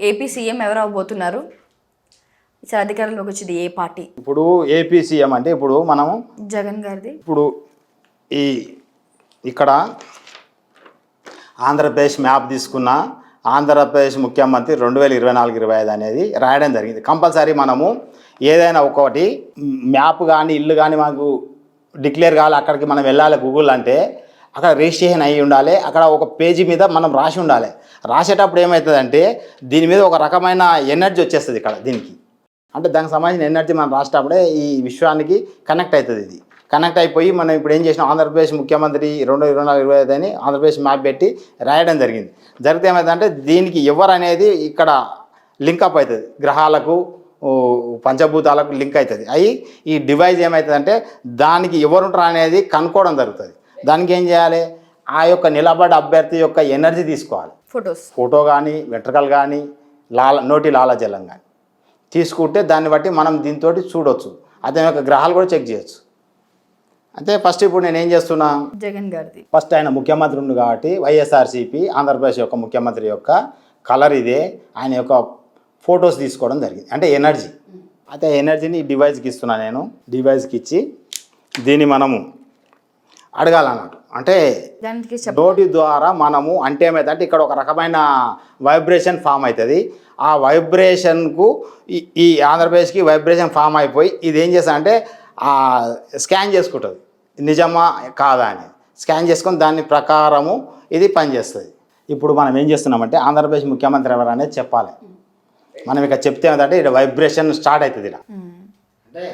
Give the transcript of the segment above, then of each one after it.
AP CM ఎవరు అవబోతున్నారు? ఈసారి అధికారంలోకి వచ్చింది ఏ పార్టీ? ఇప్పుడు ఏపీ సీఎం అంటే ఇప్పుడు మనము జగన్ గారిది. ఇప్పుడు ఈ ఇక్కడ ఆంధ్రప్రదేశ్ మ్యాప్ తీసుకున్న ఆంధ్రప్రదేశ్ ముఖ్యమంత్రి 2024-25 అనేది రాయడం జరిగింది. కంపల్సరీ మనము ఏదైనా ఒకటి మ్యాప్ కానీ ఇల్లు కానీ మాకు డిక్లేర్ కావాలి, అక్కడికి మనం వెళ్ళాలి గూగుల్ అంటే అక్కడ రిజిస్ట్రేషన్ అయ్యి ఉండాలి. అక్కడ ఒక పేజీ మీద మనం రాసి ఉండాలి. రాసేటప్పుడు ఏమవుతుందంటే దీని మీద ఒక రకమైన ఎనర్జీ వచ్చేస్తుంది ఇక్కడ దీనికి, అంటే దానికి సంబంధించిన ఎనర్జీ మనం రాసేటప్పుడే ఈ విశ్వానికి కనెక్ట్ అవుతుంది. ఇది కనెక్ట్ అయిపోయి మనం ఇప్పుడు ఏం చేసినాం, ఆంధ్రప్రదేశ్ ముఖ్యమంత్రి 2024-25 అని ఆంధ్రప్రదేశ్ మ్యాప్ పెట్టి రాయడం జరిగింది. జరిగితే ఏమవుతుందంటే దీనికి ఎవరు అనేది ఇక్కడ లింకప్ అవుతుంది, గ్రహాలకు పంచభూతాలకు లింక్ అవుతుంది. అవి ఈ డివైజ్ ఏమవుతుందంటే దానికి ఎవరుంటారు అనేది కనుక్కోవడం జరుగుతుంది. దానికి ఏం చేయాలి, ఆ యొక్క నిలబడ్డ అభ్యర్థి యొక్క ఎనర్జీ తీసుకోవాలి. ఫోటో కానీ వెంట్రుకలు కానీ నోటి లాలాజలం కానీ తీసుకుంటే దాన్ని బట్టి మనం దీంతో చూడవచ్చు. అతని యొక్క గ్రహాలు కూడా చెక్ చేయొచ్చు. అంటే ఫస్ట్ ఇప్పుడు నేను ఏం చేస్తున్నా, జగన్ గారిది ఫస్ట్ ఆయన ముఖ్యమంత్రి ఉండు కాబట్టి వైఎస్ఆర్సీపీ ఆంధ్రప్రదేశ్ యొక్క ముఖ్యమంత్రి యొక్క కలర్ ఇదే, ఆయన యొక్క ఫొటోస్ తీసుకోవడం జరిగింది. అంటే ఎనర్జీ, అయితే ఎనర్జీని ఈ డివైస్కి ఇస్తున్నాను. నేను డివైస్కి ఇచ్చి దీన్ని మనము అడగాలన్నట్టు, అంటే నోటి ద్వారా మనము అంటే ఏమైందంటే ఇక్కడ ఒక రకమైన వైబ్రేషన్ ఫామ్ అవుతుంది. ఆ వైబ్రేషన్కు ఈ ఆంధ్రప్రదేశ్కి వైబ్రేషన్ ఫామ్ అయిపోయి ఇది ఏం చేస్తానంటే స్కాన్ చేసుకుంటుంది, నిజమా కాదా అని స్కాన్ చేసుకొని దాని ప్రకారము ఇది పనిచేస్తుంది. ఇప్పుడు మనం ఏం చేస్తున్నామంటే ఆంధ్రప్రదేశ్ ముఖ్యమంత్రి ఎవరు అనేది చెప్పాలి. మనం ఇక చెప్తే ఏంటంటే ఇక్కడ వైబ్రేషన్ స్టార్ట్ అవుతుంది. ఇలా అంటే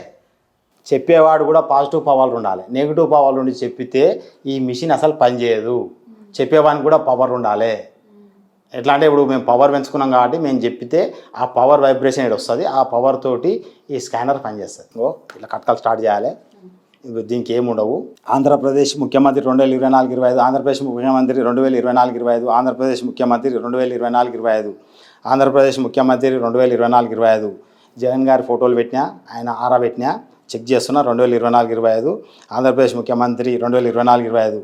చెప్పేవాడు కూడా పాజిటివ్ పవర్ ఉండాలి, నెగిటివ్ పవర్ ఉండి చెప్పితే ఈ మిషన్ అసలు పనిచేయదు. చెప్పేవానికి కూడా పవర్ ఉండాలి. ఎట్లా అంటే ఇప్పుడు మేము పవర్ పెంచుకున్నాం కాబట్టి మేము చెప్పితే ఆ పవర్ వైబ్రేషన్ ఇక్కడ వస్తుంది. ఆ పవర్ తోటి ఈ స్కానర్ పనిచేస్తుంది. ఇట్లా కట్కలు స్టార్ట్ చేయాలి. దీనికి ఏముండవు. ఆంధ్రప్రదేశ్ ముఖ్యమంత్రి 2024-25, ఆంధ్రప్రదేశ్ ముఖ్యమంత్రి 2024-25, ఆంధ్రప్రదేశ్ ముఖ్యమంత్రి 2024-25, ఆంధ్రప్రదేశ్ ముఖ్యమంత్రి 2024-25. జగన్ గారి ఫోటోలు పెట్టినా, ఆయన ఆరా పెట్టినా చెక్ చేస్తున్నా. 2024-25 ఆంధ్రప్రదేశ్ ముఖ్యమంత్రి 2024-25,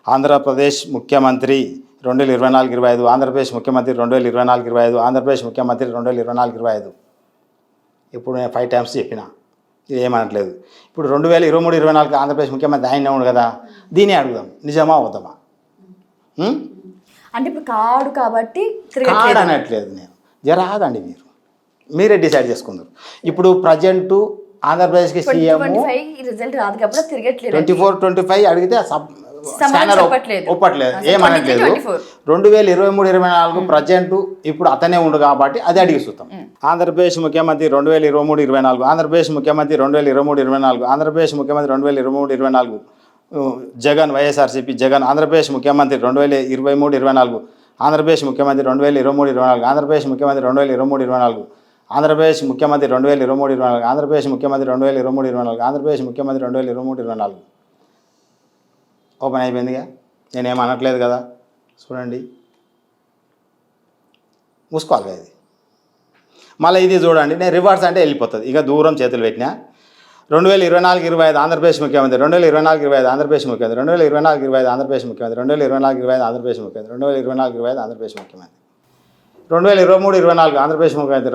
ఆంధ్రప్రదేశ్ ముఖ్యమంత్రి 2024-25, ఆంధ్రప్రదేశ్ ముఖ్యమంత్రి 2024-25, ఆంధ్రప్రదేశ్ ముఖ్యమంత్రి 2024-25. ఇప్పుడు నేను 5 టైమ్స్ చెప్పిన, ఇది ఏమనట్లేదు. ఇప్పుడు 2023-24 ఆంధ్రప్రదేశ్ ముఖ్యమంత్రి ఆయన ఉన్నాడు కదా, దీన్ని అడుగుదాం నిజమా అవుతామా. అంటే ఇప్పుడు కాడు కాబట్టి కాడు అనట్లేదు నేను, జర ఆగండి, మీరే డిసైడ్ చేసుకుందరు. ఇప్పుడు ప్రజెంట్ ఆంధ్రప్రదేశ్కి సీఎం రిజల్ట్ రాదు కాబట్టి తిరగట్లేదు. 24-25 అడిగితే స్కానర్ ఒప్పట్లేదు, ఏమనట్లేదు. 2023-24 ప్రజెంట్ ఇప్పుడు అతనే ఉండు కాబట్టి అది అడిగి చూస్తాం. ఆంధ్రప్రదేశ్ ముఖ్యమంత్రి 2023-24, ఆంధ్రప్రదేశ్ ముఖ్యమంత్రి 2023-24, ఆంధ్రప్రదేశ్ ముఖ్యమంత్రి 2023-24 జగన్ వైఎస్ఆర్సీపీ జగన్, ఆంధ్రప్రదేశ్ ముఖ్యమంత్రి 2023-24, ఆంధ్రప్రదేశ్ ముఖ్యమంత్రి 2023-24, ఆంధ్రప్రదేశ్ ముఖ్యమంత్రి 2023-24, ఆంధ్రప్రదేశ్ ముఖ్యమంత్రి 2023-24, ఆంధ్రప్రదేశ్ ముఖ్యమంత్రి 2023-24, ఆంధ్రప్రదేశ్ ముఖ్యమంత్రి 2023-24. ఓపెన్ అయిపోయిందిగా, నేనేం అనట్లేదు కదా. చూడండి, మూసుకోవాలి కదా ఇది. మళ్ళీ ఇది చూడండి, నేను రివర్స్ అంటే వెళ్ళిపోతుంది. ఇక దూరం చేతులు పెట్టినా 2024-25 ఆంధ్రప్రదేశ్ ముఖ్యమంత్రి, 2024-25 ఆంధ్రప్రదేశ్ ముఖ్యమంత్రి, 2024-25 ఆంధ్రప్రదేశ్ ముఖ్యమంత్రి, 2024-25 ఆంధ్రప్రదేశ్ ముఖ్యమంత్రి, 2024-25 ఆంధ్రప్రదేశ్ ముఖ్యమంత్రి, 2023-24 ఆంధ్రప్రదేశ్ ముఖ్యమంత్రి,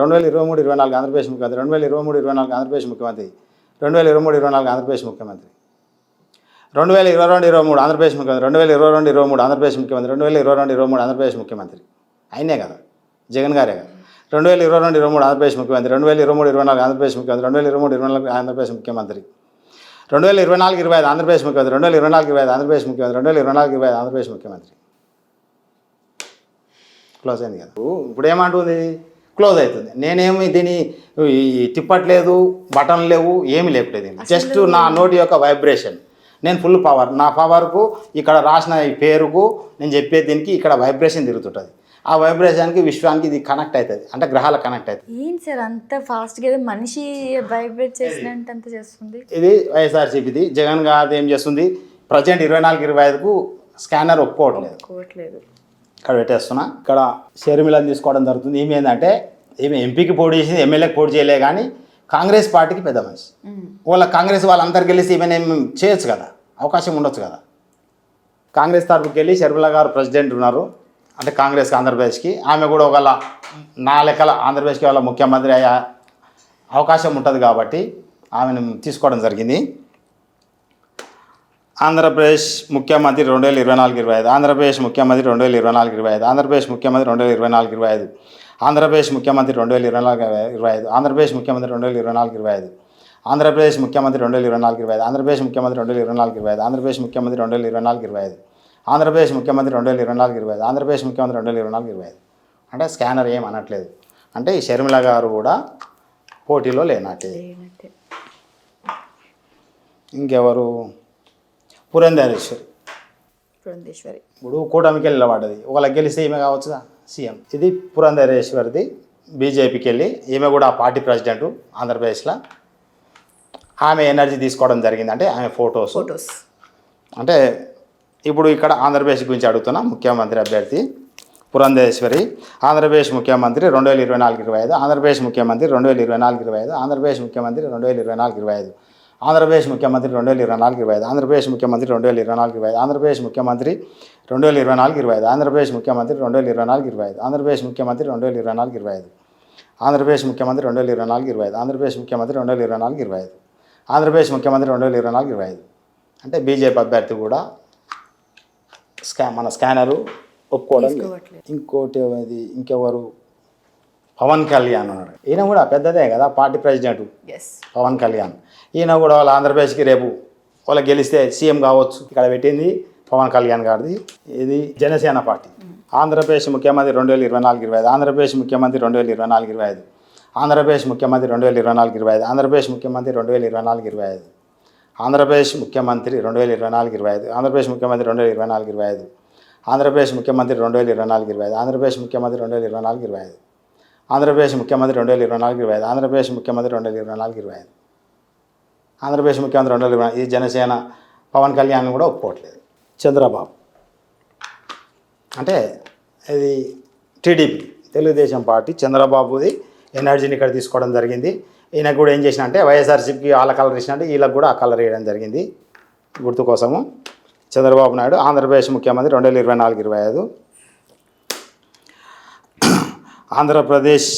2023-24 ఆంధ్రప్రదేశ్ ముఖ్యమంత్రి, 2023-24 ఆంధ్రప్రదేశ్ ముఖ్యమంత్రి, 2023-24 ఆంధ్రప్రదేశ్ ముఖ్యమంత్రి, 2022-23 ఆంధ్రప్రదేశ్ ముఖ్యమంత్రి, 2022-23 ఆంధ్రప్రదేశ్ ముఖ్యమంత్రి, 2022-23 ఆంధ్రప్రదేశ్ ముఖ్యమంత్రి అయినే కదా, జగన్ గారే కదా. 2022-23 ఆంధ్రప్రదేశ్ ముఖ్యమంత్రి, 2023-24 ఆంధ్రప్రదేశ్ ముఖ్యమంత్రి, 2023-24 ఆంధ్రప్రదేశ్ ముఖ్యమంత్రి, 2024-25 ఆంధ్రప్రదేశ్ ముఖ్యమంత్రి, 2024-25 ఆంధ్రప్రదేశ్ ముఖ్యమంత్రి, 2024-25 ఆంధ్రప్రదేశ్ ముఖ్యమంత్రి. క్లోజ్ అయింది కదా. ఇప్పుడు ఏమంటుంది, క్లోజ్ అవుతుంది. నేనేమి దీన్ని తిప్పట్లేదు, బటన్ లేవు, ఏమి లేకపోలేదు. జస్ట్ నా నోటి యొక్క వైబ్రేషన్, నేను ఫుల్ పవర్, నా పవర్కు ఇక్కడ రాసిన ఈ పేరుకు నేను చెప్పే దీనికి ఇక్కడ వైబ్రేషన్ తిరుగుతుంటుంది. ఆ వైబ్రేషన్కి విశ్వానికి ఇది కనెక్ట్ అవుతుంది, అంటే గ్రహాలకు కనెక్ట్ అవుతుంది. ఏంటి సార్ అంత ఫాస్ట్గా మనిషి వైబ్రేట్ చేసినట్టు అంత చేస్తుంది. ఇది వైఎస్ఆర్సీపీది. జగన్ గారు ఏం చేస్తుంది, ప్రజెంట్ 24-25కు స్కానర్ ఒప్పుకోవట్లేదు. ఇక్కడ పెట్టేస్తున్నా. ఇక్కడ షర్మిలను తీసుకోవడం జరుగుతుంది. ఈమె ఏంటంటే ఈమె ఎంపీకి పోటీ చేసింది, ఎమ్మెల్యేకి పోటీ చేయలే, కానీ కాంగ్రెస్ పార్టీకి పెద్ద మనిషి. కాంగ్రెస్ వాళ్ళందరికి వెళ్ళి ఈమె చేయొచ్చు కదా, అవకాశం ఉండొచ్చు కదా. కాంగ్రెస్ తరఫుకి వెళ్ళి షర్మిల గారు ప్రెసిడెంట్ ఉన్నారు, అంటే కాంగ్రెస్కి ఆంధ్రప్రదేశ్కి. ఆమె కూడా ఒకవేళ నా లెక్కల ఆంధ్రప్రదేశ్కి వాళ్ళ ముఖ్యమంత్రి అయ్యే అవకాశం ఉంటుంది కాబట్టి ఆమెను తీసుకోవడం జరిగింది. ఆంధ్రప్రదేశ్ ముఖ్యమంత్రి 2024-25, ఆంధ్రప్రదేశ్ ముఖ్యమంత్రి 2024-25, ఆంధ్రప్రదేశ్ ముఖ్యమంత్రి 2024-25, ఆంధ్రప్రదేశ్ ముఖ్యమంత్రి 2024-25, ఆంధ్రప్రదేశ్ ముఖ్యమంత్రి 2024-25, ఆంధ్రప్రదేశ్ ముఖ్యమంత్రి 2024-25, ఆంధ్రప్రదేశ్ ముఖ్యమంత్రి 2024-25, ఆంధ్రప్రదేశ్ ముఖ్యమంత్రి 2024-25, ఆంధ్రప్రదేశ్ ముఖ్యమంత్రి 2024-25, ఆంధ్రప్రదేశ్ ముఖ్యమంత్రి 2024-25. అంటే స్కానర్ ఏం అనట్లేదు. అంటే ఈ షర్మిల గారు కూడా పోటీలో లేనట్టే. ఇంకెవరు? పురంధేశ్వరి. ఇప్పుడు కూటమికి వెళ్ళి నిలబడ్డది. ఒకళ్ళకి గెలిస్తే ఈమె కావచ్చుగా సీఎం. ఇది పురంధేశ్వరిది బీజేపీకి వెళ్ళి. ఈమె కూడా పార్టీ ప్రెసిడెంట్ ఆంధ్రప్రదేశ్లో. ఆమె ఎనర్జీ తీసుకోవడం జరిగింది. అంటే ఆమె ఫొటోస్ అంటే ఇప్పుడు ఇక్కడ ఆంధ్రప్రదేశ్ గురించి అడుగుతున్నా. ముఖ్యమంత్రి అభ్యర్థి పురంధేశ్వరి. ఆంధ్రప్రదేశ్ ముఖ్యమంత్రి 2024-25, ఆంధ్రప్రదేశ్ ముఖ్యమంత్రి 2024-25, ఆంధ్రప్రదేశ్ ముఖ్యమంత్రి 2024-25, ఆంధ్రప్రదేశ్ ముఖ్యమంత్రి 2024-25, ఆంధ్రప్రదేశ్ ముఖ్యమంత్రి 2024-25, ఆంధ్రప్రదేశ్ ముఖ్యమంత్రి 2024-25, ఆంధ్రప్రదేశ్ ముఖ్యమంత్రి 2024-25, ఆంధ్రప్రదేశ్ ముఖ్యమంత్రి 2024-25, ఆంధ్రప్రదేశ్ ముఖ్యమంత్రి 2024-25, ఆంధ్రప్రదేశ్ ముఖ్యమంత్రి 2024-25, ఆంధ్రప్రదేశ్ ముఖ్యమంత్రి 2024-25. అంటే బీజేపీ అభ్యర్థి కూడా మన స్కానరు ఒప్పుకోవడం. ఇంకోటి అది ఇంకెవరు? పవన్ కళ్యాణ్ ఉన్నాడు. ఈయన కూడా పెద్దదే కదా, పార్టీ ప్రెసిడెంట్ పవన్ కళ్యాణ్. ఈయన కూడా వాళ్ళ ఆంధ్రప్రదేశ్కి రేపు వాళ్ళ గెలిస్తే సీఎం కావచ్చు. ఇక్కడ పెట్టింది పవన్ కళ్యాణ్ గారిది. ఇది జనసేన పార్టీ. ఆంధ్రప్రదేశ్ ముఖ్యమంత్రి 2024-25, ఆంధ్రప్రదేశ్ ముఖ్యమంత్రి 2024-25, ఆంధ్రప్రదేశ్ ముఖ్యమంత్రి 2024-25, ఆంధ్రప్రదేశ్ ముఖ్యమంత్రి 2024-25, ఆంధ్రప్రదేశ్ ముఖ్యమంత్రి 2024-25, ఆంధ్రప్రదేశ్ ముఖ్యమంత్రి 2024-25, ఆంధ్రప్రదేశ్ ముఖ్యమంత్రి 2024-25, ఆంధ్రప్రదేశ్ ముఖ్యమంత్రి 2024-25, ఆంధ్రప్రదేశ్ ముఖ్యమంత్రి 2024-25, ఆంధ్రప్రదేశ్ ముఖ్యమంత్రి 2024-25, ఆంధ్రప్రదేశ్ ముఖ్యమంత్రి 2024. ఈ జనసేన పవన్ కళ్యాణ్ కూడా ఒప్పుకోవట్లేదు. చంద్రబాబు అంటే ఇది టీడీపీ తెలుగుదేశం పార్టీ. చంద్రబాబుది ఎనర్జీని ఇక్కడ తీసుకోవడం జరిగింది. ఈయన కూడా ఏం చేసిన అంటే వైఎస్ఆర్సీపీకి వాళ్ళ కలర్ ఇచ్చినట్టు వీళ్ళకి కూడా ఆ కలర్ వేయడం జరిగింది గుర్తు కోసము. చంద్రబాబు నాయుడు ఆంధ్రప్రదేశ్ ముఖ్యమంత్రి 2024-25, ఆంధ్రప్రదేశ్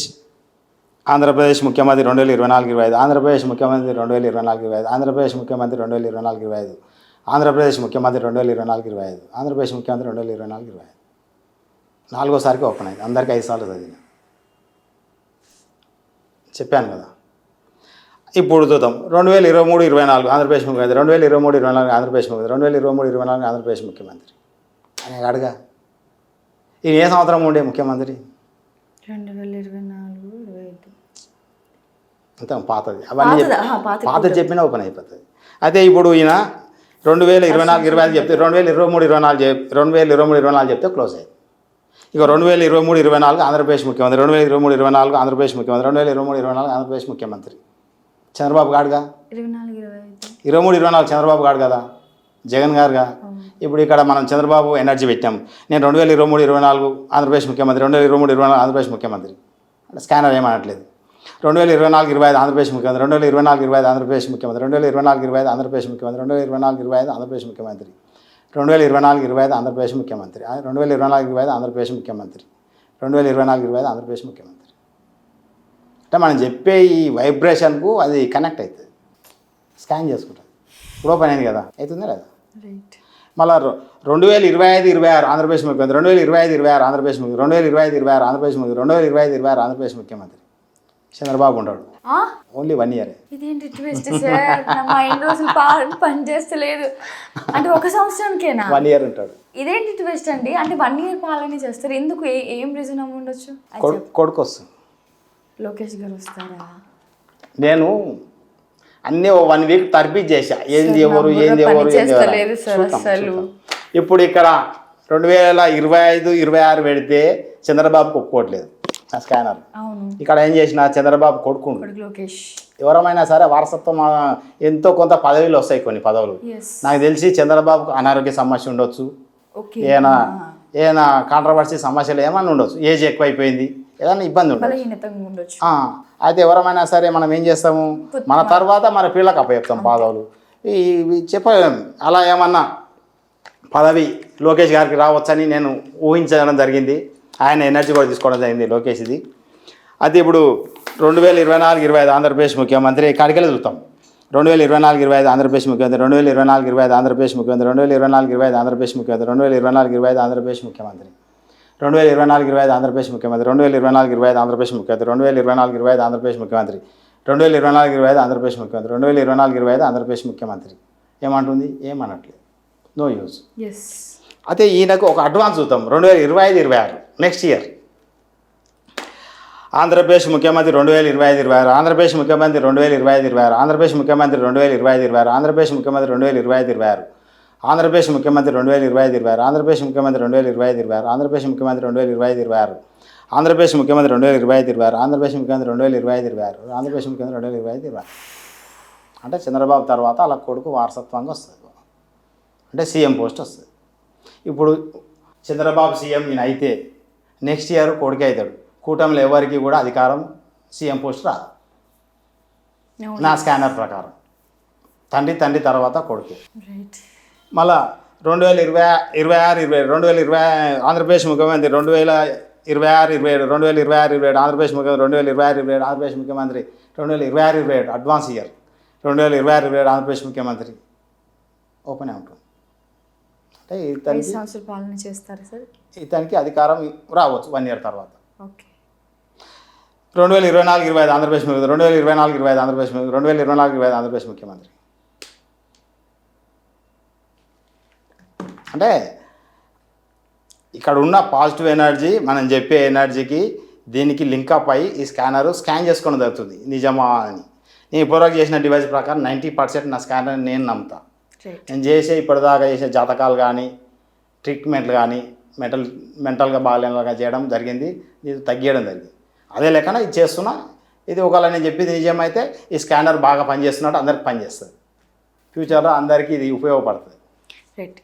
ముఖ్యమంత్రి 2024-25, ఆంధ్రప్రదేశ్ ముఖ్యమంత్రి 2024-25, ఆంధ్రప్రదేశ్ ముఖ్యమంత్రి 2024-25, ఆంధ్రప్రదేశ్ ముఖ్యమంత్రి 2024-25, ఆంధ్రప్రదేశ్ ముఖ్యమంత్రి 2024-25. నాలుగోసారికి ఓపెన్ అయింది. అందరికీ 5 సార్లు చదివిన చెప్పాను కదా. ఇప్పుడు చూద్దాం 2023-24 ఆంధ్రప్రదేశ్ ముఖ్యమంత్రి, 2023-24 ఆంధ్రప్రదేశ్ ముఖ్యమంత్రి, 2023-24 ఆంధ్రప్రదేశ్ ముఖ్యమంత్రి అని అడగా. ఈయన ఏ సంవత్సరం ఉండే ముఖ్యమంత్రి? 2024-25 అంత పాతది. అవన్నీ పాత చెప్పినా ఓపెన్ అయిపోతుంది. అయితే ఇప్పుడు ఈయన 2024-25 చెప్తే 2023-24 చెప్తే క్లోజ్ అయ్యింది. ఇక 2023-24 ఆంధ్రప్రదేశ్ ముఖ్యమంత్రి, 2023-24 ఆంధ్రప్రదేశ్ ముఖ్యమంత్రి, 2023-24 ఆంధ్రప్రదేశ్ ముఖ్యమంత్రి చంద్రబాబు గాడుగా. 23-24 చంద్రబాబు గాడు కదా, జగన్ గారుగా. ఇప్పుడు ఇక్కడ మనం చంద్రబాబు ఎనర్జీ పెట్టాం. నేను 2023-24 ఆంధ్రప్రదేశ్ ముఖ్యమంత్రి, 2023-24 ఆంధ్రప్రదేశ్ ముఖ్యమంత్రి అంటే స్కానర్ ఏమనట్లేదు. 2024-25 ఆంధ్రప్రదేశ్ ముఖ్యమంత్రి, 2024-25 ఆంధ్రప్రదేశ్ ముఖ్యమంత్రి, 2024-25 ఆంధ్రప్రదేశ్ ముఖ్యమంత్రి, 2024-25 ఆంధ్రప్రదేశ్ ముఖ్యమంత్రి, 2024-25 ఆంధ్రప్రదేశ్ ముఖ్యమంత్రి, 2024-25 ఆంధ్రప్రదేశ్ ముఖ్యమంత్రి, 2024-25 ఆంధ్రప్రదేశ్ ముఖ్యమంత్రి. అంటే మనం చెప్పే ఈ వైబ్రేషన్కు అది కనెక్ట్ అవుతుంది. స్కాన్ చేసుకుంటుంది. ఇప్పుడు ఓపెన్ అయింది కదా, అవుతుందా లేదా? మళ్ళీ 2025-26 ఆంధ్రప్రదేశ్ ముఖ్యమంత్రి, 2025-26 ఆంధ్రప్రదేశ్ ముఖ్యమంత్రి, 2025-26 ఆంధ్రప్రదేశ్ ముఖ్యమంత్రి, 2025-26 ఆంధ్రప్రదేశ్ ముఖ్యమంత్రి చంద్రబాబు ఉంటాడు. Only 1 year. ఇదేంటి ట్విస్ట్ సార్? నా మైండ్ రోజులు పని చేస్తలేదు. అంటే 1 సంవత్సరానికేనా? 1 ఇయర్ ఉంటాడు. ఇదేంటి ట్విస్ట్ అండి? అంటే 1 ఇయర్ పాలన చేస్తారు ఎందుకు? ఏం రీజన్ అమ్మ ఉండొచ్చు? కొడుకు వస్తుంది. లోకేష్ గారు వస్తారా? నేను అన్నీ 1 వీక్ తర్బీజ్ చేశా. ఏంది ఎవరు ఇప్పుడు ఇక్కడ 2025-26 పెడితే చంద్రబాబుకు ఒప్పుకోవట్లేదు ఆ స్కానర్. ఇక్కడ ఏం చేసిన చంద్రబాబు కొడుకుండు లోకేష్. ఎవరమైనా సరే వారసత్వం ఎంతో కొంత పదవులు వస్తాయి, కొన్ని పదవులు. నాకు తెలిసి చంద్రబాబుకు అనారోగ్య సమస్య ఉండొచ్చు, ఏదైనా కాంట్రవర్సీ సమస్యలు ఏమైనా ఉండొచ్చు, ఏజ్ ఎక్కువైపోయింది, ఏదైనా ఇబ్బంది ఉండొచ్చు. అయితే ఎవరమైనా సరే మనం ఏం చేస్తాము, మన తర్వాత మన పిల్లలకు అప్పచెప్తాం పదవులు. చెప్పలేము. అలా ఏమన్నా పదవి లోకేష్ గారికి రావచ్చని నేను ఊహించడం జరిగింది. ఆయన ఎనర్జీ కూడా తీసుకోవడం జరిగింది లోకేష్ ఇది. అది ఇప్పుడు 2024-25 ఆంధ్రప్రదేశ్ ముఖ్యమంత్రి కాడికెళ్ళి చూస్తాం. 2024-25 ఆంధ్రప్రదేశ్ ముఖ్యమంత్రి, 2024-25 ఆంధ్రప్రదేశ్ ముఖ్యమంత్రి, 2024-25 ఆంధ్రప్రదేశ్ ముఖ్యమంత్రి, 2024-25 ఆంధ్రప్రదేశ్ ముఖ్యమంత్రి, 2024-25 ఆంధ్రప్రదేశ్ ముఖ్యమంత్రి, 2024-25 ఆంధ్రప్రదేశ్ ముఖ్యమంత్రి, 2024-25 ఆంధ్రప్రదేశ్ ముఖ్యమంత్రి, 2024-25 ఆంధ్రప్రదేశ్ ముఖ్యమంత్రి, 2024-25 ఆంధ్రప్రదేశ్ ముఖ్యమంత్రి. ఏమంటుంది? ఏమనట్లేదు, నో యూజ్. ఎస్. అయితే ఈయనకు ఒక అడ్వాన్స్ చూద్దాం. 2025-26 నెక్స్ట్ ఇయర్ ఆంధ్రప్రదేశ్ ముఖ్యమంత్రి 2025-26, ఆంధ్రప్రదేశ్ ముఖ్యమంత్రి 2025-26, ఆంధ్రప్రదేశ్ ముఖ్యమంత్రి 2025-26, ఆంధ్రప్రదేశ్ ముఖ్యమంత్రి 2025-26, ఆంధ్రప్రదేశ్ ముఖ్యమంత్రి 2025-26, ఆంధ్రప్రదేశ్ ముఖ్యమంత్రి 2025-26, ఆంధ్రప్రదేశ్ ముఖ్యమంత్రి 2025-26, ఆంధ్రప్రదేశ్ ముఖ్యమంత్రి 2025-26, ఆంధ్రప్రదేశ్ ముఖ్యమంత్రి 2025-26, ఆంధ్రప్రదేశ్ ముఖ్యమంత్రి 2025-26. అంటే చంద్రబాబు తర్వాత అలా కొడుకు వారసత్వంగా వస్తుంది, అంటే సీఎం పోస్ట్ వస్తుంది. ఇప్పుడు చంద్రబాబు సీఎం ఈయన అయితే నెక్స్ట్ ఇయర్ కొడుకే అవుతాడు. కూటమిలో ఎవరికి కూడా అధికారం సీఎం పోస్ట్ రాదు నా స్కానర్ ప్రకారం. తండ్రి తర్వాత కొడుకే. మళ్ళా 2026-27 ఆంధ్రప్రదేశ్ ముఖ్యమంత్రి 2026-27, 2026-27 ఆంధ్రప్రదేశ్ ముఖ్యమంత్రి 2026-27 ఆంధ్రప్రదేశ్ ముఖ్యమంత్రి 2026-27 అడ్వాన్స్ ఇయర్ 2026-27 ఆంధ్రప్రదేశ్ ముఖ్యమంత్రి ఓపెన్ ఉంటుంది. అంటే 5 సంవత్సరాలు పాలన చేస్తారు సార్. ఇతనికి అధికారం రావచ్చు 1 ఇయర్ తర్వాత. ఓకే. 2024-25 ఆంధ్రప్రదేశ్ ముఖ్యమంత్రి, 2024-25 ఆంధ్రప్రదేశ్ ముఖ్యమంత్రి, 2024-25 ఆంధ్రప్రదేశ్ ముఖ్యమంత్రి. అంటే ఇక్కడ ఉన్న పాజిటివ్ ఎనర్జీ, మనం చెప్పే ఎనర్జీకి దీనికి లింకప్ అయ్యి ఈ స్కానర్ స్కాన్ చేసుకోవడం జరుగుతుంది నిజమా అని. నేను ఇప్పటివరకు చేసిన డివైస్ ప్రకారం 90% నా స్కానర్ నేను నమ్ముతా. నేను ఇప్పటిదాకా చేసే జాతకాలు కానీ ట్రీట్మెంట్లు కానీ మెంటల్గా బాగాలేనగా చేయడం జరిగింది, ఇది తగ్గియడం జరిగింది. అదే లెక్కన ఇది చేస్తున్నా. ఇది ఒకవేళ నేను చెప్పేది నిజమైతే ఈ స్కానర్ బాగా పనిచేస్తున్నట్టు అందరికి పనిచేస్తుంది. ఫ్యూచర్లో అందరికీ ఇది ఉపయోగపడుతుంది. రైట్.